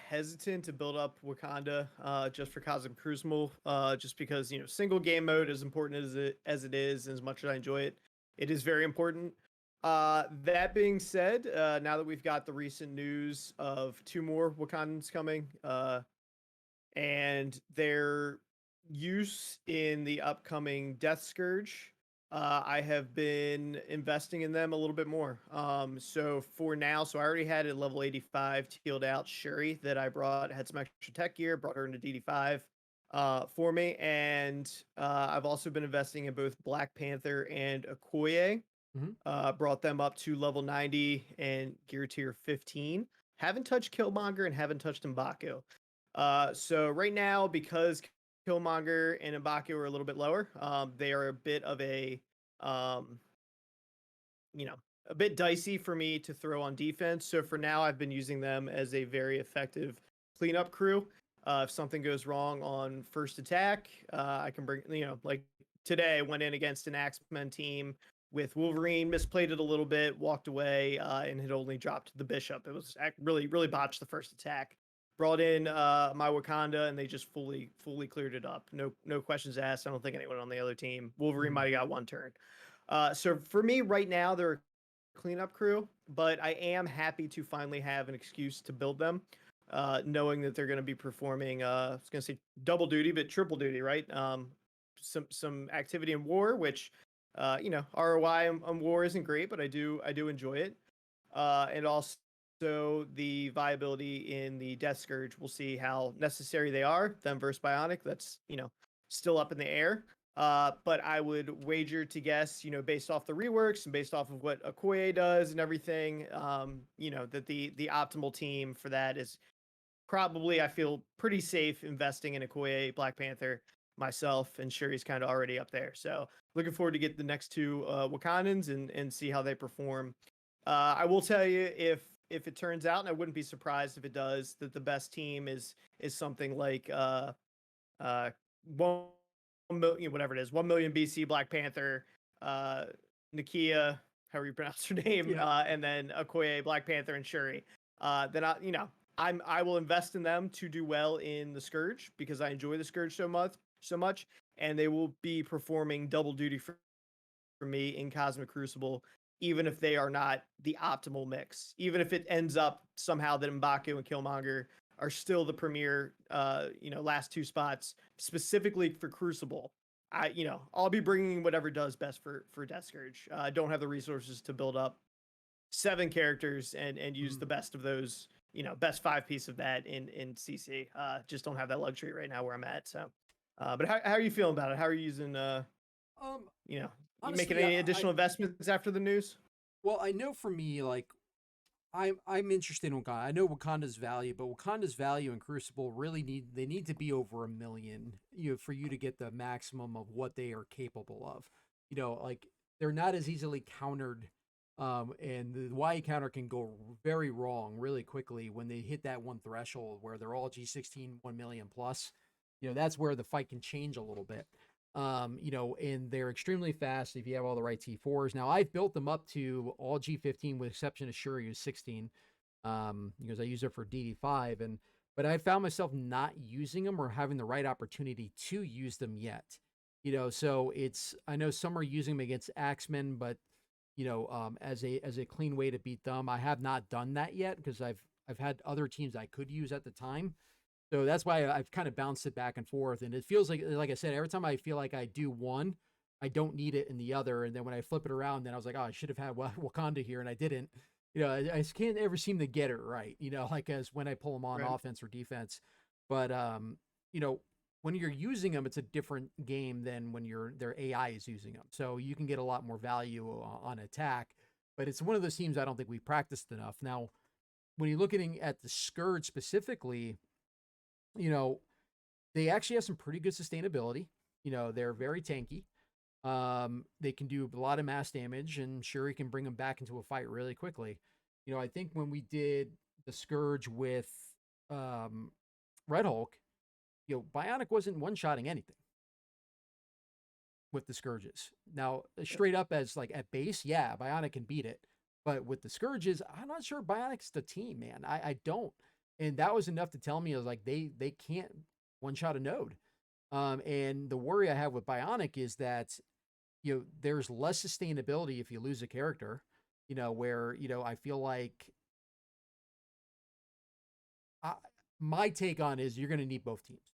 hesitant to build up Wakanda just for Cosmic Crucible, just because single game mode, as important as it is, and as much as I enjoy it, it is very important. That being said, now that we've got the recent news of two more Wakandans coming, and their use in the upcoming Death Scourge, I have been investing in them a little bit more. So for now, I already had a level 85 tealed out Shuri that I brought, had some extra tech gear, brought her into DD5 for me. And I've also been investing in both Black Panther and Okoye.
Mm-hmm.
Brought them up to level 90 and gear tier 15. Haven't touched Killmonger and haven't touched M'Baku. So right now, because Killmonger and M'Baku are a little bit lower. They are a bit of um, you know, a bit dicey for me to throw on defense. So for now, I've been using them as a very effective cleanup crew. If something goes wrong on first attack, I can bring, like today I went in against an Axemen team with Wolverine, misplayed it a little bit, walked away, and had only dropped the Bishop. It was really, really botched the first attack. Brought in my Wakanda, and they just fully cleared it up. No questions asked. I don't think anyone on the other team. Wolverine
Mm.
might have got one turn. So for me right now, they're a cleanup crew, but I am happy to finally have an excuse to build them, knowing that they're going to be performing. I was going to say double duty, but triple duty, right? Some activity in war, which ROI on war isn't great, but I do enjoy it, and also the viability in the Death Scourge. We'll see how necessary they are. Them versus Bionic. That's still up in the air. But I would wager to guess, based off the reworks and based off of what Okoye does and everything, that the optimal team for that is probably, I feel pretty safe investing in Okoye, Black Panther, myself, and Shuri's kind of already up there. So looking forward to get the next two Wakandans and see how they perform. I will tell you, if it turns out, and I wouldn't be surprised if it does, that the best team is something like uh 1 million, whatever it is, 1 million BC Black Panther, uh Nakia, however you pronounce her name,
Yeah.
and then Okoye, Black Panther, and Shuri. Then I will invest in them to do well in the Scourge because I enjoy the Scourge so much, and they will be performing double duty for me in Cosmic Crucible, even if they are not the optimal mix. Even if it ends up somehow that M'Baku and Killmonger are still the premier, last two spots specifically for Crucible. I'll be bringing whatever does best for Death Scourge. I don't have the resources to build up 7 characters and use
Mm.
the best of those, best 5 piece of that in CC. Just don't have that luxury right now where I'm at. So, but how are you feeling about it? How are you using
Um,
you making
honestly,
any additional investments after the news?
well, I know for me, like I'm interested in Wakanda. I know Wakanda's value, but Wakanda's value in Crucible really need to be over 1 million, for you to get the maximum of what they are capable of. Like they're not as easily countered, and the Y counter can go very wrong really quickly when they hit that one threshold where they're all G16 1 million plus. That's where the fight can change a little bit. And they're extremely fast if you have all the right T4s. Now, I've built them up to all G15 with exception of Shuri, who's 16, because I use it for DD5. But I found myself not using them or having the right opportunity to use them yet. So I know some are using them against Axemen, but as a clean way to beat them, I have not done that yet because I've had other teams I could use at the time. So that's why I've kind of bounced it back and forth. And it feels like I said, every time I feel like I do one, I don't need it in the other. And then when I flip it around, then I was like, oh, I should have had Wakanda here, and I didn't. I just can't ever seem to get it right. Like as when I pull them on
Right.
offense or defense. But when you're using them, it's a different game than when their AI is using them. So you can get a lot more value on attack. But it's one of those teams I don't think we practiced enough. Now, when you're looking at the Scourge specifically, you know, they actually have some pretty good sustainability. They're very tanky. They can do a lot of mass damage, and Shuri can bring them back into a fight really quickly. I think when we did the Scourge with um, Red Hulk, Bionic wasn't one-shotting anything with the Scourges. Now, straight up as like at base, yeah, Bionic can beat it. But with the Scourges, I'm not sure Bionic's the team, man. I don't. And that was enough to tell me, I was like, they can't one shot a node. And the worry I have with Bionic is that, there's less sustainability if you lose a character, where, I feel like I, my take on is you're going to need both teams,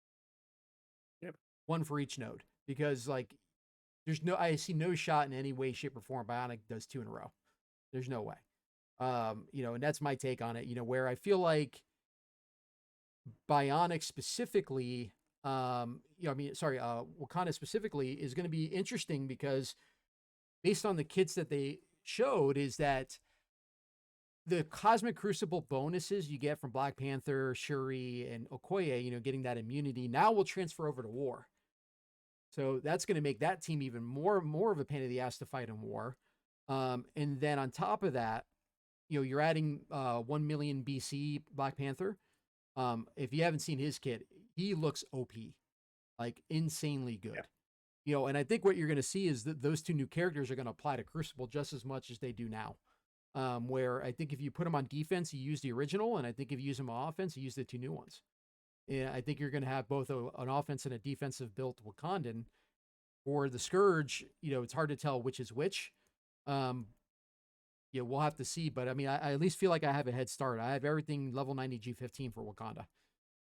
Yep.
one for each node, because like I see no shot in any way, shape, or form Bionic does two in a row. There's no way. And that's my take on it, where I feel like Bionic specifically, Wakanda specifically is going to be interesting because based on the kits that they showed, is that the Cosmic Crucible bonuses you get from Black Panther, Shuri, and Okoye, getting that immunity, now will transfer over to War. So that's going to make that team even more of a pain in the ass to fight in War. And then on top of that, you're adding 1 million BC Black Panther. If you haven't seen his kit, he looks OP, like insanely
Yeah.
good. And I think what you're going to see is that those two new characters are going to apply to Crucible just as much as they do now. Where I think if you put them on defense, you use the original, and I think if you use them on offense, you use the two new ones. And I think you're going to have both an offense and a defensive built Wakandan. For the Scourge, it's hard to tell which is which. We'll have to see. But I mean, I at least feel like I have a head start. I have everything level 90 G15 for Wakanda.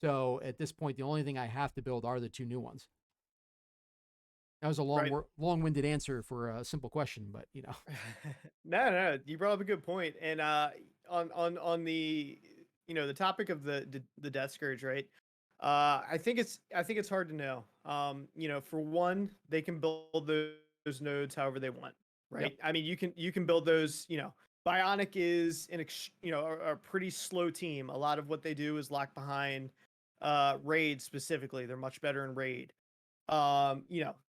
So at this point, the only thing I have to build are the two new ones. That was a
Right.
long-winded answer for a simple question, but
No, you brought up a good point. And on the the topic of the death scourge, right? I think it's hard to know. For one, they can build those nodes however they want,
Yep.
right? I mean, you can build those. Bionic is a pretty slow team. A lot of what they do is locked behind raid specifically. They're much better in raid.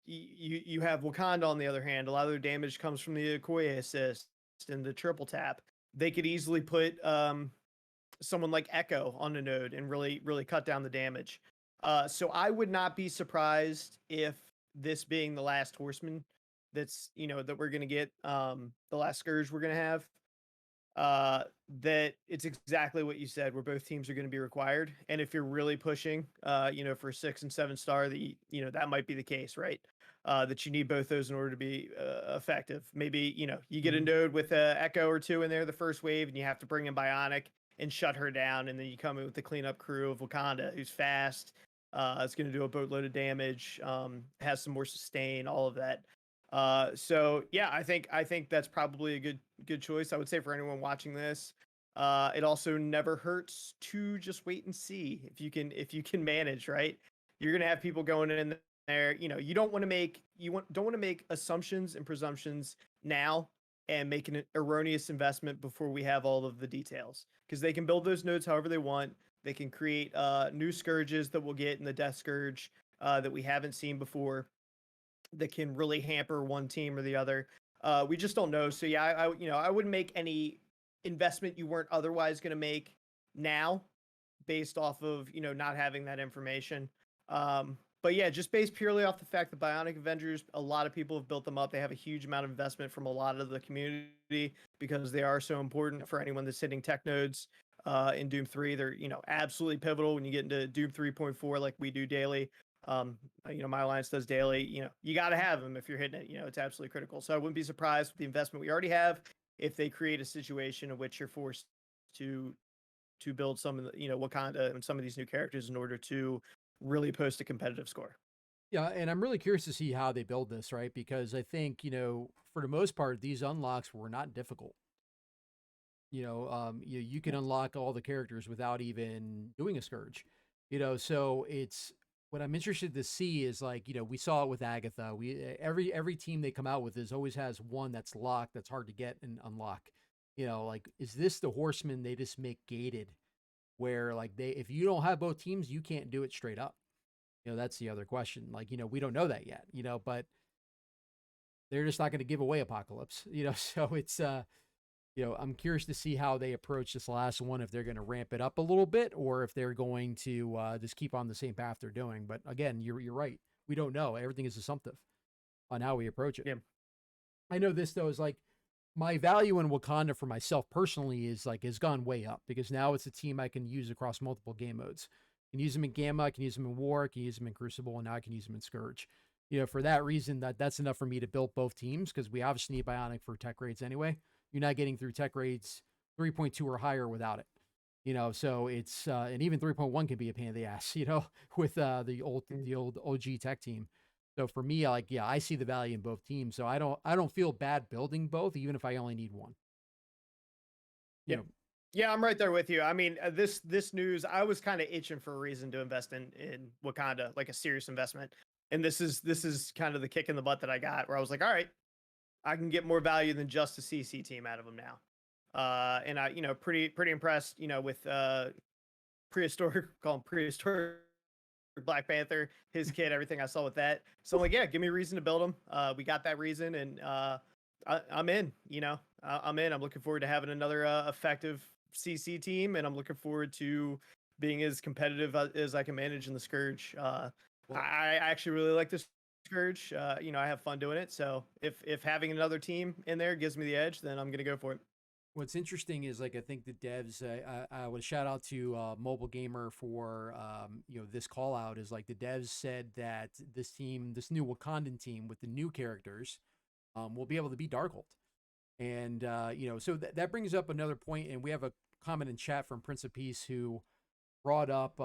You have Wakanda on the other hand. A lot of their damage comes from the Okoye assist and the triple tap. They could easily put someone like Echo on the node and really cut down the damage. So I would not be surprised if this being the last Horseman that we're gonna get, the last Scourge we're gonna have, that it's exactly what you said, where both teams are going to be required. And if you're really pushing, for 6 and 7 star, that might be the case, right? That you need both those in order to be effective. Maybe, you get a node with a Echo or two in there the first wave, and you have to bring in Bionic and shut her down. And then you come in with the cleanup crew of Wakanda, who's fast. It's going to do a boatload of damage, has some more sustain, all of that. So yeah, I think that's probably a good choice. I would say for anyone watching this, it also never hurts to just wait and see if you can manage, right? You're gonna have people going in there. You don't want to make assumptions and presumptions now and make an erroneous investment before we have all of the details, because they can build those nodes however they want. They can create new scourges that we'll get in the Death Scourge that we haven't seen before, that can really hamper one team or the other. We just don't know. So yeah, I wouldn't make any investment you weren't otherwise going to make now, based off of not having that information. But yeah, just based purely off the fact that Bionic Avengers, a lot of people have built them up. They have a huge amount of investment from a lot of the community because they are so important for anyone that's hitting tech nodes. In Doom 3, they're absolutely pivotal when you get into Doom 3.4 like we do daily. My alliance does daily. You got to have them if you're hitting it. It's absolutely critical. So I wouldn't be surprised with the investment we already have if they create a situation in which you're forced to build some of the Wakanda and some of these new characters in order to really post a competitive score.
yeah, and I'm really curious to see how they build this, right? Because I think, for the most part, these unlocks were not difficult. You can unlock all the characters without even doing a scourge. So it's what I'm interested to see is like, we saw it with Agatha. Every team they come out with is always has one that's locked that's hard to get and unlock. Like, is this the Horseman they just make gated, where like if you don't have both teams, you can't do it straight up. That's the other question. Like, we don't know that yet, but they're just not going to give away Apocalypse, so it's I'm curious to see how they approach this last one, if they're going to ramp it up a little bit or if they're going to just keep on the same path they're doing. But again, you're right. We don't know. Everything is assumptive on how we approach it.
Yeah.
I know this though is like my value in Wakanda for myself personally is like has gone way up because now it's a team I can use across multiple game modes. I can use them in Gamma, I can use them in War, I can use them in Crucible, and now I can use them in Scourge. For that reason, that's enough for me to build both teams because we obviously need Bionic for tech raids anyway. You're not getting through tech raids 3.2 or higher without it. So it's and even 3.1 can be a pain in the ass, with the old OG tech team. So for me, like, yeah, I see the value in both teams. So I don't feel bad building both, even if I only need one. You
Yeah.
know,
Yeah, I'm right there with you. I mean, this news, I was kind of itching for a reason to invest in Wakanda, like a serious investment. And this is kind of the kick in the butt that I got, where I was like, all right, I can get more value than just a CC team out of them now. And I, pretty impressed, with prehistoric, call him prehistoric Black Panther, his kid, everything I saw with that. So I'm like, yeah, give me a reason to build him. We got that reason, and I'm in. I'm in. I'm looking forward to having another effective CC team, and I'm looking forward to being as competitive as I can manage in the Scourge.
Well,
I actually really like this Scourge. I have fun doing it. So if having another team in there gives me the edge, then I'm gonna go for it.
what's interesting is like I think the devs. I would shout out to Mobile Gamer for this call out is like the devs said that this team, this new Wakandan team with the new characters, will be able to beat Darkhold. And so that brings up another point, and we have a comment in chat from Prince of Peace who brought up,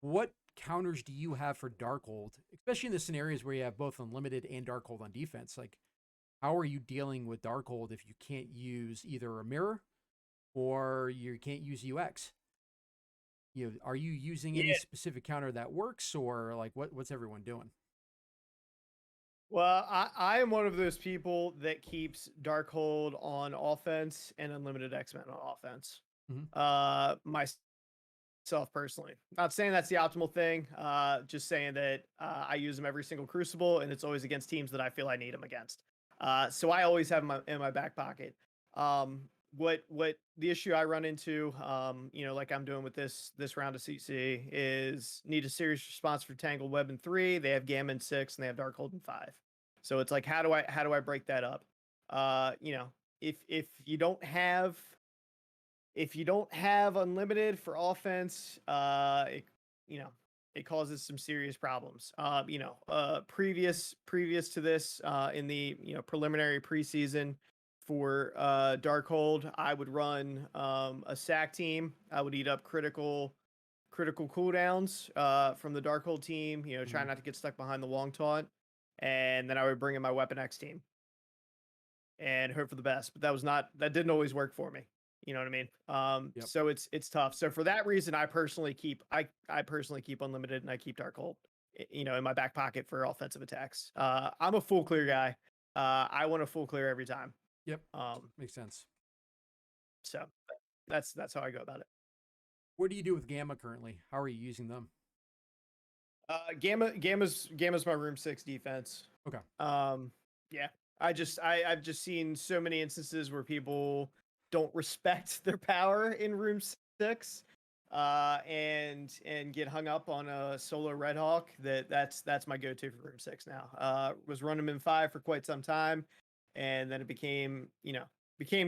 what counters do you have for Darkhold, especially in the scenarios where you have both Unlimited and Darkhold on defense? Like, how are you dealing with Darkhold if you can't use either a mirror or you can't use UX? Are you using any
Yeah.
specific counter that works, or like what's everyone doing?
Well, I am one of those people that keeps Darkhold on offense and Unlimited X-Men on offense.
Hmm.
Myself personally. Not saying that's the optimal thing. Just saying that I use them every single Crucible, and it's always against teams that I feel I need them against. So I always have them in my back pocket. Um, what the issue I run into, like I'm doing with this round of CC, is need a serious response for Tangled Web in 3. They have Gamma in 6, and they have Darkhold in 5. So it's like, how do I break that up? If you don't have unlimited for offense, you know it causes some serious problems. Previous to this, in the preliminary preseason for Darkhold, I would run a sack team. I would eat up critical cooldowns from the Darkhold team. Try
Hmm.
not to get stuck behind the long taunt, and then I would bring in my Weapon X team and hope for the best. But that didn't always work for me. You know what I mean?
Yep.
So it's tough. So for that reason, I personally keep Unlimited, and I keep Darkhold, in my back pocket for offensive attacks. I'm a full clear guy. I want a full clear every time.
Yep.
Um,
Makes sense.
so that's how I go about it.
What do you do with Gamma currently? How are you using them?
Gamma's my room 6 defense.
Okay.
Yeah. I've just seen so many instances where people don't respect their power in room 6, and get hung up on a solo Red Hawk. That's my go-to for room 6 now. Was running in 5 for quite some time, and then it became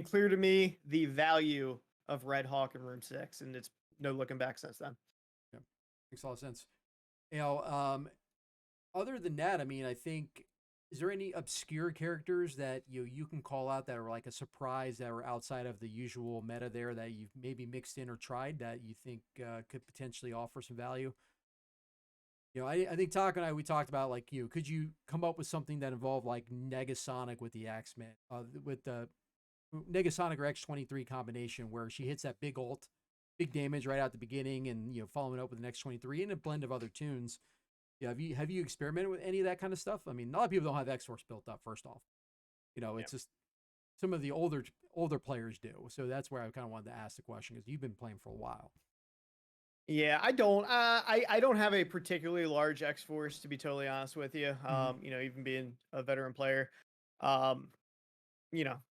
clear to me the value of Red Hawk in room 6, and it's no looking back since then.
Yep. Makes a lot of sense. You know, um, Other than that, I mean, I think is there any obscure characters that you can call out that are like a surprise that were outside of the usual meta there that you've maybe mixed in or tried that you think could potentially offer some value? I think Taco and I we talked about like could you come up with something that involved like Negasonic with the Axeman, with the Negasonic or X-23 combination where she hits that big ult, big damage right out the beginning, and following up with an X-23 and a blend of other tunes. Yeah, have you experimented with any of that kind of stuff? I mean, a lot of people don't have X Force built up. First off,
Yeah.
it's just some of the older players do. So that's where I kind of wanted to ask the question because you've been playing for a while.
Yeah, I don't. I don't have a particularly large X Force, to be totally honest with you.
Hmm.
Even being a veteran player, um,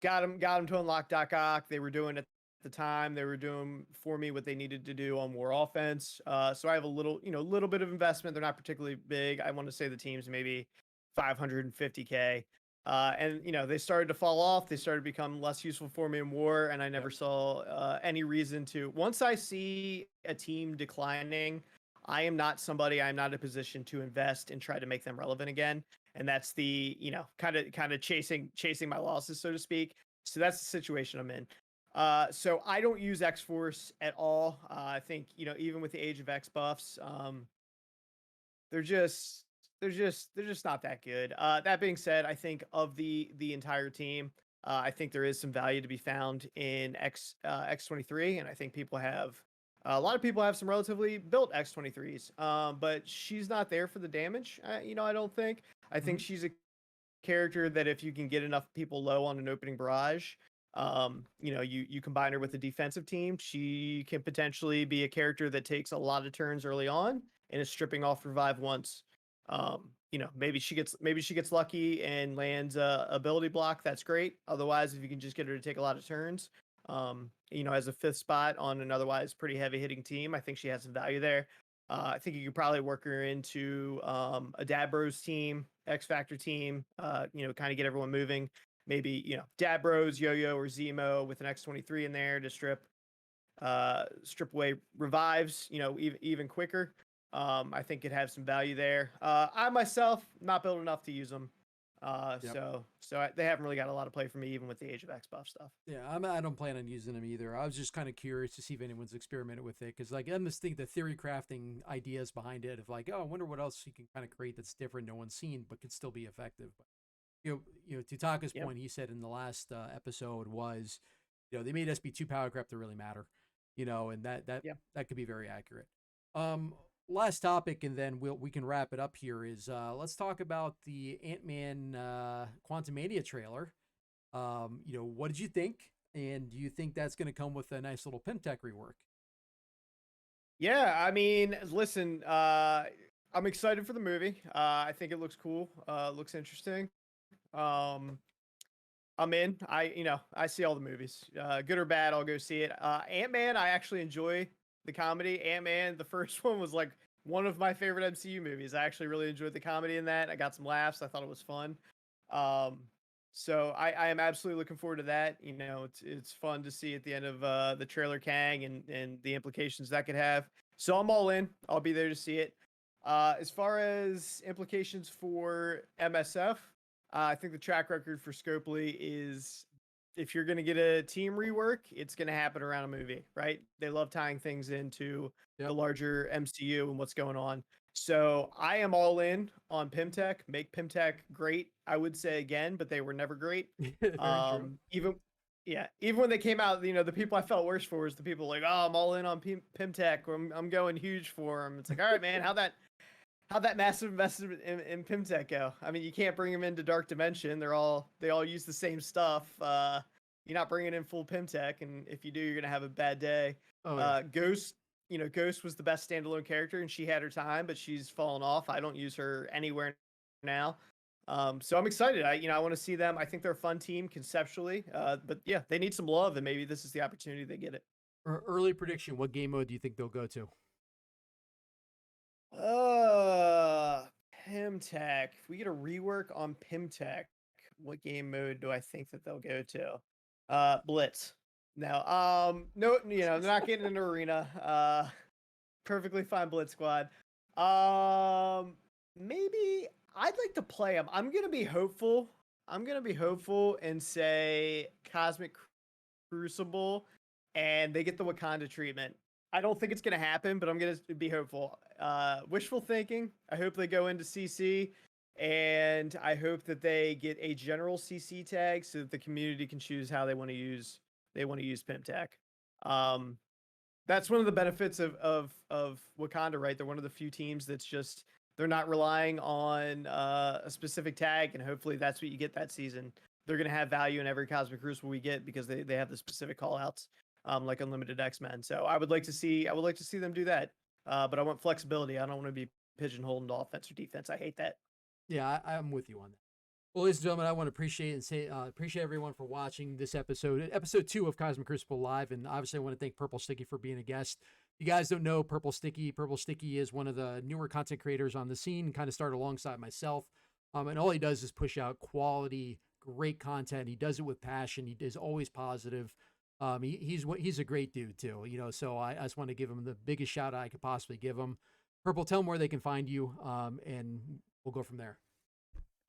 got him to unlock Doc Ock. They were doing at the time. They were doing for me what they needed to do on war offense. So I have a little bit of investment. They're not particularly big. I want to say the team's maybe 550K. And they started to fall off. They started to become less useful for me in war, and I never
Yep.
saw any reason to. Once I see a team declining, I'm not in a position to invest and try to make them relevant again. And that's the kind of chasing my losses, so to speak. So that's the situation I'm in. So I don't use X Force at all. I think even with the Age of X buffs, they're just they're just not that good. That being said, I think of the entire team, I think there is some value to be found in X23, and I think a lot of people have some relatively built X23s. But she's not there for the damage. I don't think. I think
Hmm.
she's a character that if you can get enough people low on an opening barrage, You combine her with the defensive team, she can potentially be a character that takes a lot of turns early on and is stripping off revive once. Maybe she gets lucky and lands a ability block. That's great. Otherwise, if you can just get her to take a lot of turns, as a fifth spot on an otherwise pretty heavy hitting team, I think she has some value there. I think you could probably work her into a Dad Bros team, X Factor team. Kind of get everyone moving. Maybe Dad Bros, Yo Yo, or Zemo with an X-23 in there to strip away revives. Even quicker. I think could have some value there. I myself not built enough to use them.
Yep.
They haven't really got a lot of play for me, even with the Age of X buff stuff.
Yeah, I don't plan on using them either. I was just kind of curious to see if anyone's experimented with it because, like, I'm just thinking the theory crafting ideas behind it of like, oh, I wonder what else you can kind of create that's different, no one's seen, but could still be effective. But to Taka's
Yep.
point, he said in the last episode was, they made SB2 power crap to really matter, and
Yeah.
that could be very accurate. Um, Last topic, and then we can wrap it up here. Is let's talk about the Ant-Man Quantumania trailer. What did you think? And do you think that's going to come with a nice little Pimtech rework?
Yeah, I mean, listen, I'm excited for the movie. I think it looks cool. Looks interesting. Um, I'm in. I see all the movies. Good or bad, I'll go see it. Ant-Man, I actually enjoy the comedy. Ant-Man, the first one was like one of my favorite MCU movies. I actually really enjoyed the comedy in that. I got some laughs. I thought it was fun. Um, so I am absolutely looking forward to that. It's fun to see at the end of the trailer Kang and the implications that could have. So I'm all in. I'll be there to see it. As far as implications for MSF, I think the track record for Scopely is if you're going to get a team rework, it's going to happen around a movie, right? They love tying things into the
Yep.
larger MCU and what's going on. So I am all in on Pimtech. Make Pimtech great. I would say again, but they were never great.
Very true.
Even when they came out, the people I felt worse for was the people like, oh, I'm all in on Pimtech. I'm going huge for them. It's like, all right, man, how'd that massive investment in Pimtech go? I mean, you can't bring them into Dark Dimension. They all use the same stuff. You're not bringing in full Pimtech, and if you do, you're gonna have a bad day.
Oh yeah.
Ghost was the best standalone character, and she had her time, but she's fallen off. I don't use her anywhere now. So I'm excited. I want to see them. I think they're a fun team conceptually. But yeah, they need some love, and maybe this is the opportunity they get it.
Early prediction: what game mode do you think they'll go to?
Uh, Pimtech. If we get a rework on Pimtech, what game mode do I think that they'll go to? Blitz. No, no, they're not getting into arena. Perfectly fine Blitz squad. Maybe I'd like to play them. I'm gonna be hopeful. And say Cosmic Crucible, and they get the Wakanda treatment. I don't think it's gonna happen, but I'm gonna be hopeful. Wishful thinking. I hope they go into CC, and I hope that they get a general CC tag so that the community can choose how they want to use Pimtech. Um, that's one of the benefits of Wakanda, right? They're one of the few teams that's just they're not relying on a specific tag, and hopefully that's what you get that season. They're gonna have value in every Cosmic Crucible we get because they have the specific callouts, like Unlimited X-Men. So I would like to see them do that. But I want flexibility. I don't want to be pigeonholed into offense or defense. I hate that.
Yeah, I'm with you on that. Well, ladies and gentlemen, I want to appreciate everyone for watching this episode 2 of Cosmic Crucible Live, and obviously I want to thank Purple Sticky for being a guest. If you guys don't know Purple Sticky, Purple Sticky is one of the newer content creators on the scene, kind of started alongside myself, and all he does is push out quality, great content. He does it with passion. He is always positive. He's a great dude too, So I just want to give him the biggest shout out I could possibly give him. Purple, tell them where they can find you, and we'll go from there.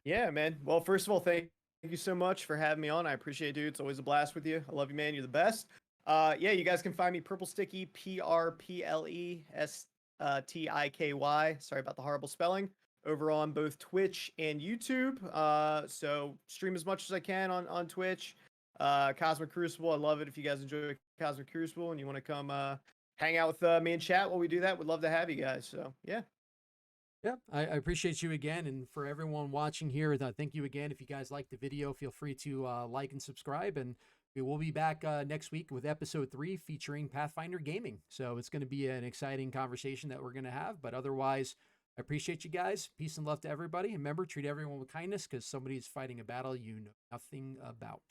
Yeah, man. Well, first of all, thank you so much for having me on. I appreciate it, dude. It's always a blast with you. I love you, man. You're the best. Yeah, you guys can find me Purple Sticky, PRPLESTIKY. Sorry about the horrible spelling. Over on both Twitch and YouTube. So stream as much as I can on Twitch. Cosmic Crucible, I love it. If you guys enjoy Cosmic Crucible and you want to come hang out with me and chat while we do that, would love to have you guys. So yeah.
Yeah, I appreciate you again. And for everyone watching here, thank you again. If you guys like the video, feel free to like and subscribe. And We will be back next week with episode 3 featuring Pathfinder Gaming. So it's going to be an exciting conversation that we're going to have. But otherwise, I appreciate you guys. Peace and love to everybody. And remember, treat everyone with kindness because somebody is fighting a battle you know nothing about.